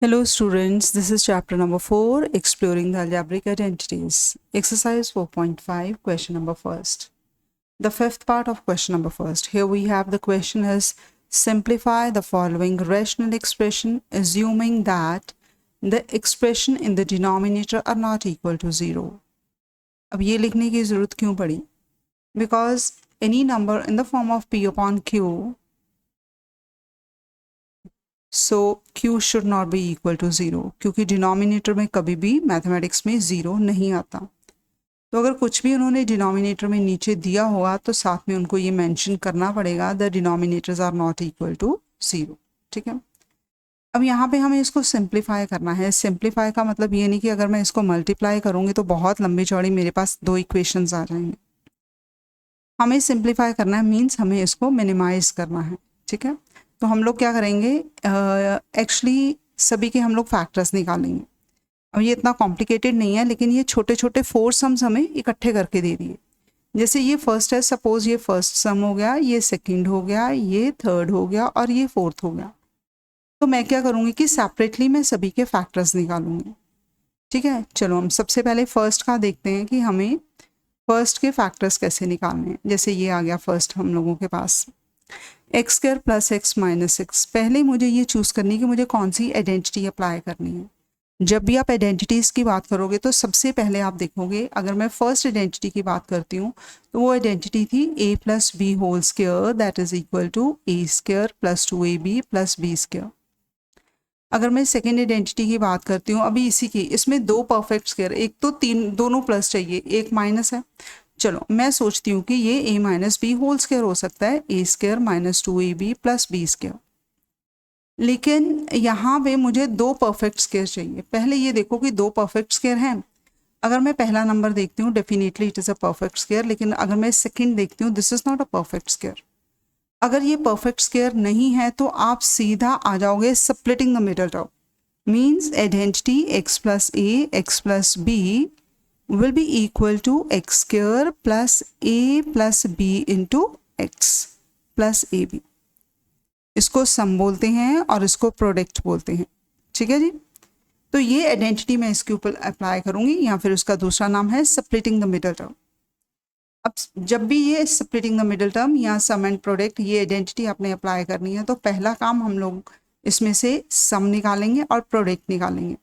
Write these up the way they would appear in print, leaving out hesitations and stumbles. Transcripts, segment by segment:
Hello students, this is chapter number 4, exploring the algebraic identities. Exercise 4.5, question number first. The fifth part of question number first. Here we have the question is, simplify the following rational expression assuming that the expression in the denominator are not equal to 0. अब ये लिखने की ज़रूरत क्यों पड़ी? Because any number in the form of p upon q, so q should not be equal to 0 क्योंकि denominator में कभी भी मैथमेटिक्स में 0 नहीं आता। तो अगर कुछ भी उन्होंने डिनोमिनेटर में नीचे दिया होगा तो साथ में उनको ये मेंशन करना पड़ेगा the denominators are not equal to 0। ठीक है, अब यहाँ पे हमें इसको सिंप्लीफाई करना है। सिंप्लीफाई का मतलब ये नहीं कि अगर मैं इसको मल्टीप्लाई करूँगी तो बहुत लंबी चौड़ी मेरे पास दो इक्वेशंस आ जाएंगे। हमें सिंप्लीफाई करना है, मीन्स हमें इसको मिनिमाइज करना है। ठीक है, तो हम लोग क्या करेंगे, एक्चुअली सभी के हम लोग फैक्टर्स निकालेंगे। अब ये इतना कॉम्प्लिकेटेड नहीं है, लेकिन ये छोटे छोटे 4 सम्स हमें इकट्ठे करके दे दिए। जैसे ये फर्स्ट है, सपोज ये फर्स्ट सम हो गया, ये सेकंड हो गया, ये थर्ड हो गया और ये फोर्थ हो गया। तो मैं क्या करूँगी कि सेपरेटली मैं सभी के फैक्टर्स निकालूंगी। ठीक है, चलो हम सबसे पहले फर्स्ट का देखते हैं कि हमें फर्स्ट के फैक्टर्स कैसे निकालने हैं। जैसे ये आ गया फर्स्ट हम लोगों के पास X square plus X minus X. पहले मुझे ये चूज़ करनी है कि मुझे कौन सी आइडेंटिटी अप्लाई करनी है। जब भी आप आइडेंटिटीज़ की बात करोगे तो सबसे पहले आप देखोगे, अगर मैं फर्स्ट आइडेंटिटी की बात करती हूँ तो वो आइडेंटिटी थी a plus b whole square that is equal to a square plus 2ab plus b square. अगर मैं सेकेंड आइडेंटिटी की बात करती हूँ, अभी इसी की, इसमें दो परफेक्ट स्क्वायर, एक तो तीन, दोनों प्लस चाहिए, एक माइनस है। चलो मैं सोचती हूँ कि ये a minus b whole square हो सकता है, a square minus 2ab plus b square. लेकिन यहाँ पे मुझे दो परफेक्ट स्क्वायर चाहिए। पहले ये देखो कि दो परफेक्ट स्क्वायर हैं। अगर मैं पहला नंबर देखती हूँ, definitely it is a perfect square, लेकिन अगर मैं सेकंड देखती हूँ, this is not a perfect square. अगर ये परफेक्ट स्क्वायर नहीं है तो आप सीधा आ जाओगे splitting the middle term, means identity x plus a x plus b will be equal to x square plus a plus b into x plus ab। इसको सम बोलते हैं और इसको प्रोडक्ट बोलते हैं। ठीक है जी, तो ये आइडेंटिटी मैं इसके ऊपर अप्लाई करूंगी, या फिर उसका दूसरा नाम है स्प्लिटिंग द मिडल टर्म। अब जब भी ये स्प्लिटिंग द मिडल टर्म या सम एंड प्रोडक्ट ये आइडेंटिटी आपने अप्लाई करनी है, तो पहला काम हम लोग इसमें से सम निकालेंगे और प्रोडक्ट निकालेंगे।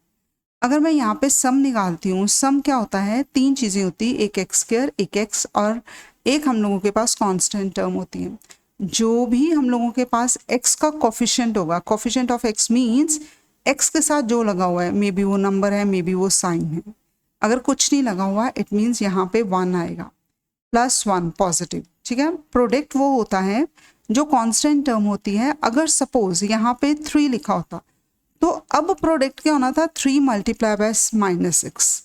अगर मैं यहाँ पे सम निकालती हूँ, सम क्या होता है, तीन चीज़ें होती है, एक एक्स स्क्वायर, एक एक्स और एक हम लोगों के पास कांस्टेंट टर्म होती है। जो भी हम लोगों के पास एक्स का कोफिशिएंट होगा, coefficient of x means x के साथ जो लगा हुआ है, मे बी वो नंबर है, मे बी वो साइन है। अगर कुछ नहीं लगा हुआ इट मीन्स यहाँ पे 1 आएगा, +1 पॉजिटिव। ठीक है, प्रोडक्ट वो होता है जो कांस्टेंट टर्म होती है। अगर सपोज यहाँ पे 3 लिखा होता तो अब प्रोडक्ट क्या होना था, 3 मल्टीप्लाई बाय -6,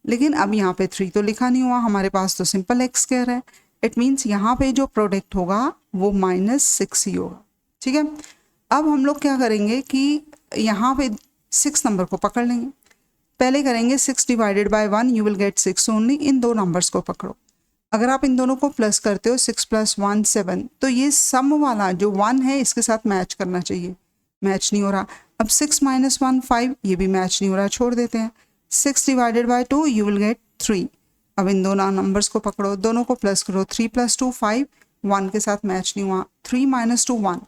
लेकिन अब यहाँ पे 3 तो लिखा नहीं हुआ, हमारे पास तो सिंपल एक्स स्क्वायर है। इट मीन्स यहाँ पे जो प्रोडक्ट होगा वो -6 ही होगा। ठीक है, अब हम लोग क्या करेंगे कि यहाँ पे 6 नंबर को पकड़ लेंगे। पहले करेंगे 6 divided by 1 you will get 6 only. इन दो नंबर्स को पकड़ो, अगर आप इन दोनों को प्लस करते हो 6 + 1 7, तो ये सम वाला जो 1 है इसके साथ मैच करना चाहिए, मैच नहीं हो रहा। अब 6 - 1 5, ये भी मैच नहीं हो रहा, छोड़ देते हैं। 6 divided bye 2 you will gate 3। अब इन दोनों नंबर्स को पकड़ो, दोनों को प्लस करो, 3 + 2 5, 1 के साथ मैच नहीं हुआ, 3 - 2 1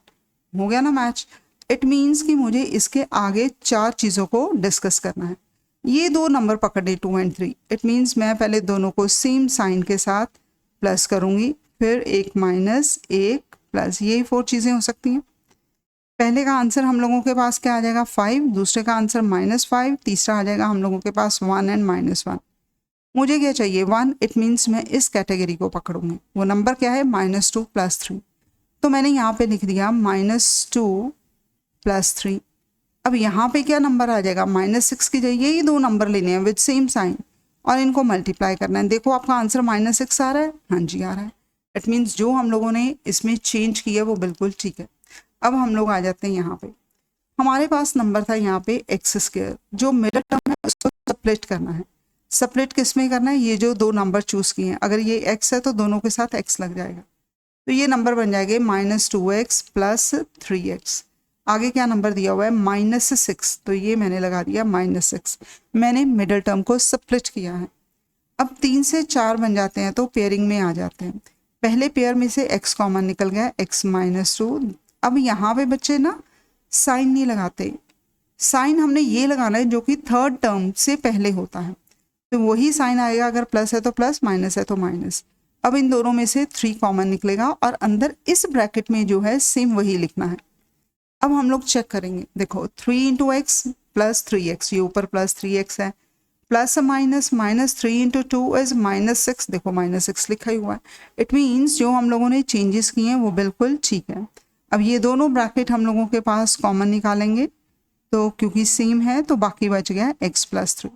हो गया ना मैच। इट मीन्स कि मुझे इसके आगे 4 चीज़ों को डिस्कस करना है। ये दो नंबर पकड़े 2 और 3, इट मीन्स मैं पहले दोनों को सेम साइन के साथ प्लस करूँगी, फिर एक माइनस, एक प्लस, यही 4 चीज़ें हो सकती हैं। पहले का आंसर हम लोगों के पास क्या आ जाएगा, 5, दूसरे का आंसर -5, तीसरा आ जाएगा हम लोगों के पास 1 और -1। मुझे क्या चाहिए, 1। इट मीन्स मैं इस कैटेगरी को पकड़ूंगी। वो नंबर क्या है, -2 + 3। तो मैंने यहाँ पे लिख दिया -2 + 3। अब यहाँ पे क्या नंबर आ जाएगा, -6 की जगह यही दो नंबर लेने हैं विद सेम साइन और इनको मल्टीप्लाई करना है। देखो आपका आंसर -6 आ रहा है, हाँ जी आ रहा है। इट मीन्स जो हम लोगों ने इसमें चेंज किया वो बिल्कुल ठीक है। अब हम लोग आ जाते हैं यहाँ पे, हमारे पास नंबर था यहाँ पे एक्स स्क्वायर, जो मिडल टर्म है उसको स्प्लिट करना है। स्प्लिट किस में करना है, ये जो दो नंबर चूज किए हैं, अगर ये एक्स है तो दोनों के साथ एक्स लग जाएगा, तो ये नंबर बन जाएगा -2x + 3x। आगे क्या नंबर दिया हुआ है -6, तो ये मैंने लगा दिया -6। मैंने मिडल टर्म को स्प्लिट किया है। अब 3 से 4 बन जाते हैं तो पेयरिंग में आ जाते हैं। पहले पेयर में से x कॉमन निकल गया, x -2। अब यहाँ पे बच्चे ना साइन नहीं लगाते, साइन हमने ये लगाना है जो कि थर्ड टर्म से पहले होता है, तो वही साइन आएगा। अगर प्लस है तो प्लस, माइनस है तो माइनस। अब इन दोनों में से 3 कॉमन निकलेगा और अंदर इस ब्रैकेट में जो है सेम वही लिखना है। अब हम लोग चेक करेंगे, देखो 3 × x + 3x, ये ऊपर +3x है, प्लस माइनस -3 × 2 इज -6, देखो -6 लिखा ही हुआ है। इट मीन्स जो हम लोगों ने चेंजेस किए हैं वो बिल्कुल ठीक है। अब ये दोनों ब्रैकेट हम लोगों के पास कॉमन निकालेंगे, तो क्योंकि सेम है तो बाकी बच गया x + 3।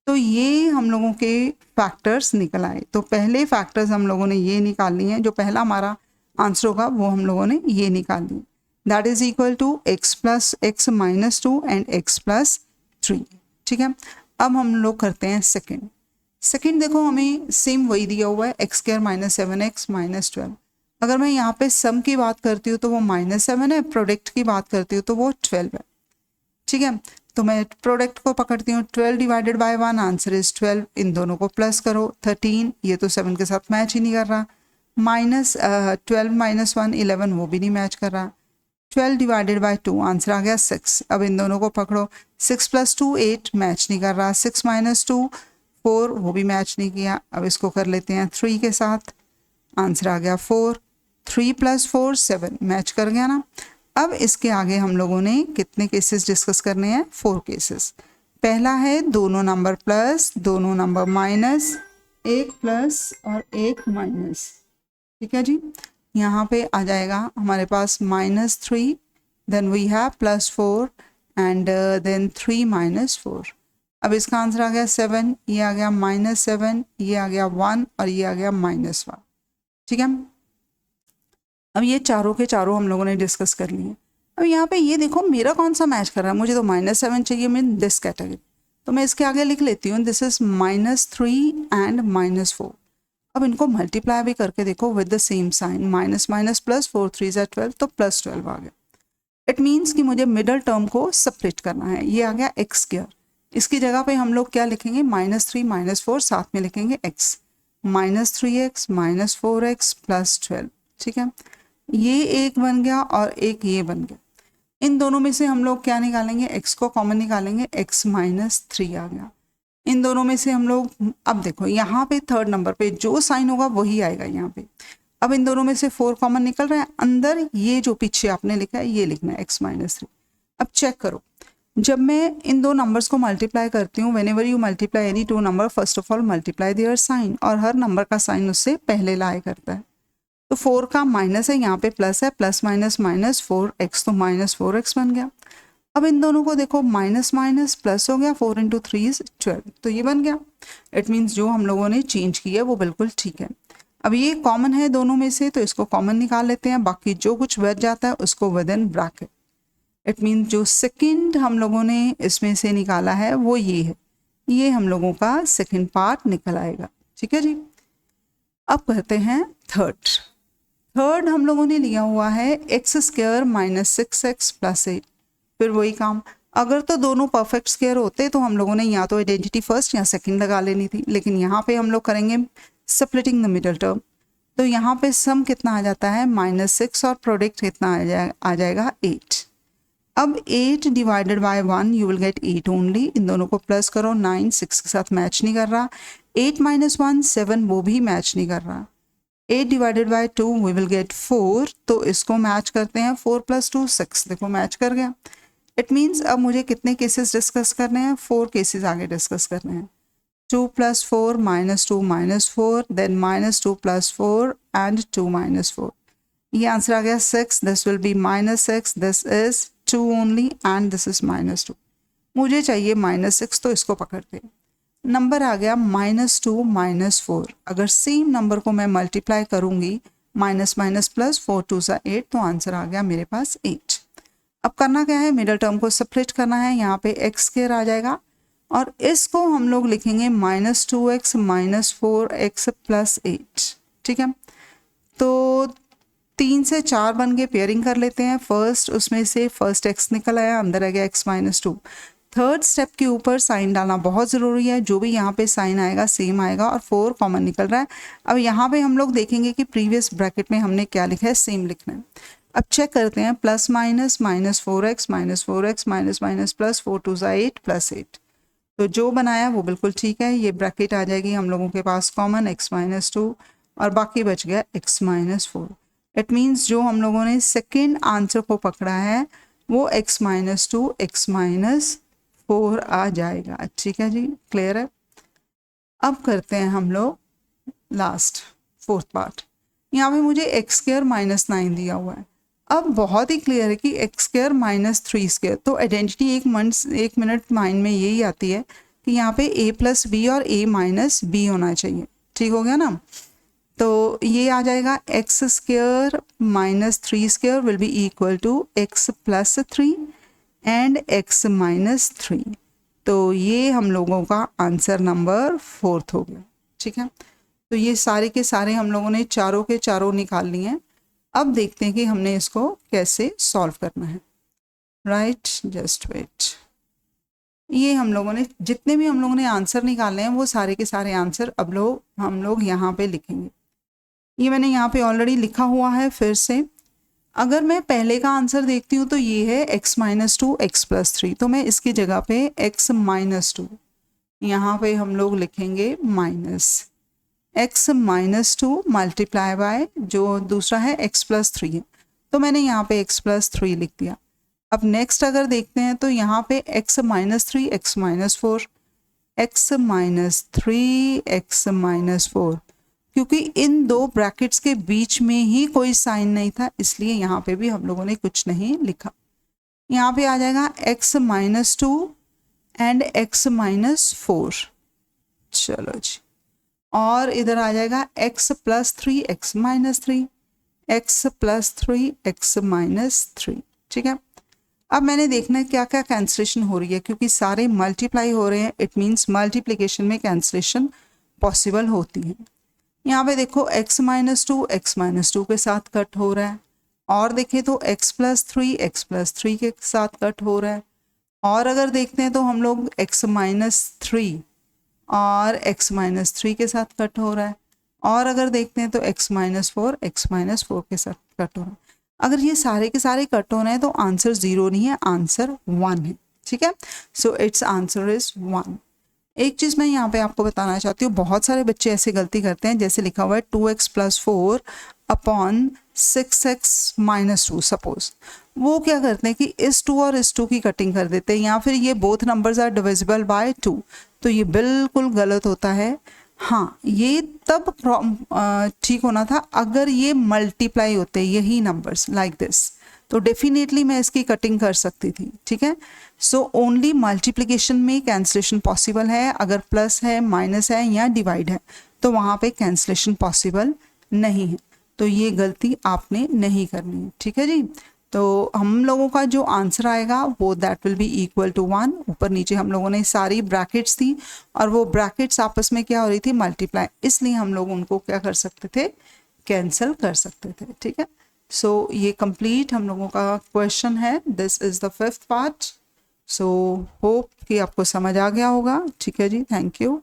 तो ये हम लोगों के फैक्टर्स निकल आए। तो पहले फैक्टर्स हम लोगों ने ये निकाल लिए हैं, जो पहला हमारा आंसर होगा वो हम लोगों ने ये निकाल लिया, that is equal to x + x - 2 and x + 3। ठीक है, अब हम लोग करते हैं सेकंड। देखो हमें सेम वही दिया हुआ है, x² - 7x - 12। अगर मैं यहाँ पे सम की बात करती हूँ तो वो -7 है, प्रोडक्ट की बात करती हूँ तो वो 12 है। ठीक है, तो मैं प्रोडक्ट को पकड़ती हूँ, 12 / 1 आंसर इज 12। इन दोनों को प्लस करो, 13, ये तो 7 के साथ मैच ही नहीं कर रहा। -12 - 1 11, वो भी नहीं मैच कर रहा। 12 / 2 आंसर आ गया 6। अब इन दोनों को पकड़ो, 6 + 2 8, मैच नहीं कर रहा। 6 - 2 4, वो भी मैच नहीं किया। अब इसको कर लेते हैं 3 के साथ, आंसर आ गया 4। 3 + 4 7, मैच कर गया ना। अब इसके आगे हम लोगों ने कितने केसेस डिस्कस करने हैं, 4 केसेस। पहला है दोनों नंबर प्लस, दोनों नंबर माइनस, एक प्लस और एक माइनस। ठीक है जी, यहाँ पे आ जाएगा हमारे पास -3, then we have +4 and then 3 - 4। अब इसका आंसर आ गया 7, ये आ गया -7, ये आ गया 1 और ये आ गया -1। ठीक है, अब ये चारों के चारों हम लोगों ने डिस्कस कर लिए। अब यहाँ पे ये देखो मेरा कौन सा मैच कर रहा है, मुझे तो -7 चाहिए मीन दिस कैटेगरी, तो मैं इसके आगे लिख लेती हूँ दिस इज -3 एंड -4। अब इनको मल्टीप्लाई भी करके देखो with the same sign, minus minus plus, 4 3 = 12, तो +12 आ गया। इट मीन्स कि मुझे मिडल टर्म को सेपरेट करना है। ये आ गया x², इसकी जगह पे हम लोग क्या लिखेंगे, -3 - 4, साथ में लिखेंगे x, -3x - 4x + 12। ठीक है, ये एक बन गया और एक ये बन गया। इन दोनों में से हम लोग क्या निकालेंगे, x को कॉमन निकालेंगे, x - 3 आ गया। इन दोनों में से हम लोग, अब देखो यहाँ पे थर्ड नंबर पे जो साइन होगा वही आएगा यहाँ पे। अब इन दोनों में से 4 कॉमन निकल रहा है, अंदर ये जो पीछे आपने लिखा है ये लिखना है x - 3। अब चेक करो, जब मैं इन दो नंबर्स को मल्टीप्लाई करती हूँ, whenever you multiply any two number, first of all multiply their sign, और हर नंबर का साइन उससे पहले लाया करता है। तो 4 का माइनस है, यहाँ पे प्लस है, प्लस माइनस माइनस 4x, तो -4x बन गया। अब इन दोनों को देखो, माइनस माइनस प्लस हो गया, 4 × 3 = 12, तो ये बन गया। इट मीन्स जो हम लोगों ने चेंज किया है वो बिल्कुल ठीक है। अब ये कॉमन है दोनों में से, तो इसको कॉमन निकाल लेते हैं, बाकी जो कुछ बच जाता है उसको with in bracket. It means जो सेकंड हम लोगों ने इसमें से निकाला है वो ये है, ये हम लोगों का सेकंड पार्ट निकल आएगा। ठीक है जी, अब कहते हैं थर्ड हम लोगों ने लिया हुआ है x² - 6x + 8। फिर वही काम, अगर तो दोनों परफेक्ट स्क्वायर होते तो हम लोगों ने या तो आइडेंटिटी फर्स्ट या सेकंड लगा लेनी थी, लेकिन यहाँ पे हम लोग करेंगे स्प्लिटिंग द मिडल टर्म। तो यहाँ पे सम कितना आ जाता है, -6, और प्रोडक्ट कितना आ जाएगा 8। अब 8 / 1 यू विल गेट 8 ओनली। इन दोनों को प्लस करो, 9 6 के साथ मैच नहीं कर रहा। 8 - 1 7, वो भी मैच नहीं कर रहा। 8 / 2 वी विल गेट 4, तो इसको मैच करते हैं, 4 + 2 6, देखो मैच कर गया। इट मीन्स अब मुझे कितने केसेस डिस्कस करने हैं, 4 केसेस आगे डिस्कस करने हैं। 2 + 4 -2 - 4, देन -2 + 4 एंड 2 - 4, ये आंसर आ गया 6। This will be -6, this is 2 only and this is -2। मुझे चाहिए -6, तो इसको पकड़ते हैं। नंबर आ गया -2 - 4। अगर सेम नंबर को मैं मल्टीप्लाई करूंगी, माइनस माइनस प्लस, 4 2 = 8, तो आंसर आ गया मेरे पास 8। अब करना क्या है, मिडल टर्म को सेपरेट करना है। यहाँ पे x² आ जाएगा और इसको हम लोग लिखेंगे -2x - 4x + 8। ठीक है, तो 3 से 4 बन गए, पेयरिंग कर लेते हैं। फर्स्ट उसमें से फर्स्ट एक्स निकल आया, अंदर आ गया एक्स माइनस 2। थर्ड स्टेप के ऊपर साइन डालना बहुत ज़रूरी है, जो भी यहाँ पे साइन आएगा सेम आएगा, और 4 कॉमन निकल रहा है। अब यहाँ पे हम लोग देखेंगे कि प्रीवियस ब्रैकेट में हमने क्या लिखा है, सेम लिखना है। अब चेक करते हैं, plus minus minus 4x minus 4x minus minus plus 4 2 8 plus 8। तो जो बनाया वो बिल्कुल ठीक है। ये ब्रैकेट आ जाएगी हम लोगों के पास कॉमन x माइनस 2 और बाकी बच गया x माइनस 4। इट मीन्स जो हम लोगों ने सेकेंड आंसर को पकड़ा है वो x माइनस 2 x माइनस 4 आ जाएगा। ठीक है जी, क्लियर है। अब करते हैं हम लोग लास्ट फोर्थ पार्ट। यहाँ पे मुझे एक्स स्क्वायर माइनस 9 दिया हुआ है। अब बहुत ही क्लियर है कि एक्स स्क्वायर माइनस 3 स्क्वायर, तो आइडेंटिटी एक मिनट माइंड में यही आती है कि यहाँ पे a प्लस बी और a माइनस बी होना चाहिए। ठीक हो गया ना। तो ये आ जाएगा x square minus 3 square will be equal to x plus 3 and x minus 3। तो ये हम लोगों का आंसर नंबर 4 हो गया। ठीक है, तो ये सारे के सारे हम लोगों ने चारों के चारों निकाल लिए हैं। अब देखते हैं कि हमने इसको कैसे सॉल्व करना है। Right, just wait. ये हम लोगों ने जितने भी हम लोगों ने आंसर निकाले हैं वो सारे के सारे आंसर अब हम लोग यहाँ पे लिखेंगे। ये मैंने यहाँ पे ऑलरेडी लिखा हुआ है। फिर से अगर मैं पहले का आंसर देखती हूँ तो ये है x माइनस 2 एक्स प्लस 3, तो मैं इसकी जगह पे x माइनस 2 यहाँ पे हम लोग लिखेंगे minus x minus 2 multiply by जो दूसरा है x प्लस 3 है, तो मैंने यहाँ पे x प्लस 3 लिख दिया। अब नेक्स्ट अगर देखते हैं तो यहाँ पे x minus 3 x minus 4 x minus 3 x minus 4, क्योंकि इन दो ब्रैकेट्स के बीच में ही कोई साइन नहीं था इसलिए यहाँ पे भी हम लोगों ने कुछ नहीं लिखा। यहाँ पे आ जाएगा x minus 2 and x minus 4। चलो जी, और इधर आ जाएगा x plus 3 x minus 3 x plus 3 x minus 3। ठीक है, अब मैंने देखना है क्या क्या कैंसलेशन हो रही है, क्योंकि सारे मल्टीप्लाई हो रहे हैं। इट मीन्स मल्टीप्लिकेशन में कैंसलेशन पॉसिबल होती है। यहाँ पे देखो x माइनस 2 x माइनस 2 के साथ कट हो रहा है, और देखें तो x प्लस 3 के साथ कट हो रहा है, और अगर देखते हैं तो हम लोग x माइनस 3 और x माइनस 3 के साथ कट हो रहा है, और अगर देखते हैं तो x माइनस 4 के साथ कट हो रहा है। अगर ये सारे के सारे कट हो रहे हैं तो आंसर 0 नहीं है, आंसर 1 है। ठीक है, सो इट्स आंसर इज 1। एक चीज़ मैं यहाँ पे आपको बताना चाहती हूँ, बहुत सारे बच्चे ऐसे गलती करते हैं, जैसे लिखा हुआ है 2x plus 4 upon 6x minus 2 suppose. वो क्या करते हैं कि इस 2 और इस 2 की कटिंग कर देते हैं, या फिर ये both numbers are divisible by 2, तो ये बिल्कुल गलत होता है। हाँ, ये तब ठीक होना था अगर ये मल्टीप्लाई होते यही नंबर्स लाइक दिस, तो डेफिनेटली मैं इसकी कटिंग कर सकती थी। ठीक है, सो ओनली मल्टीप्लिकेशन में कैंसलेशन पॉसिबल है। अगर प्लस है, माइनस है या डिवाइड है तो वहाँ पे कैंसलेशन पॉसिबल नहीं है, तो ये गलती आपने नहीं करनी है। ठीक है जी, तो हम लोगों का जो आंसर आएगा वो that will be equal to 1। ऊपर नीचे हम लोगों ने सारी ब्रैकेट्स थी और वो ब्रैकेट्स आपस में क्या हो रही थी, मल्टीप्लाई, इसलिए हम लोग उनको क्या कर सकते थे, कैंसिल कर सकते थे। ठीक है, सो ये कंप्लीट हम लोगों का क्वेश्चन है। This is the 5th part. So hope कि आपको समझ आ गया होगा। ठीक है जी, थैंक यू।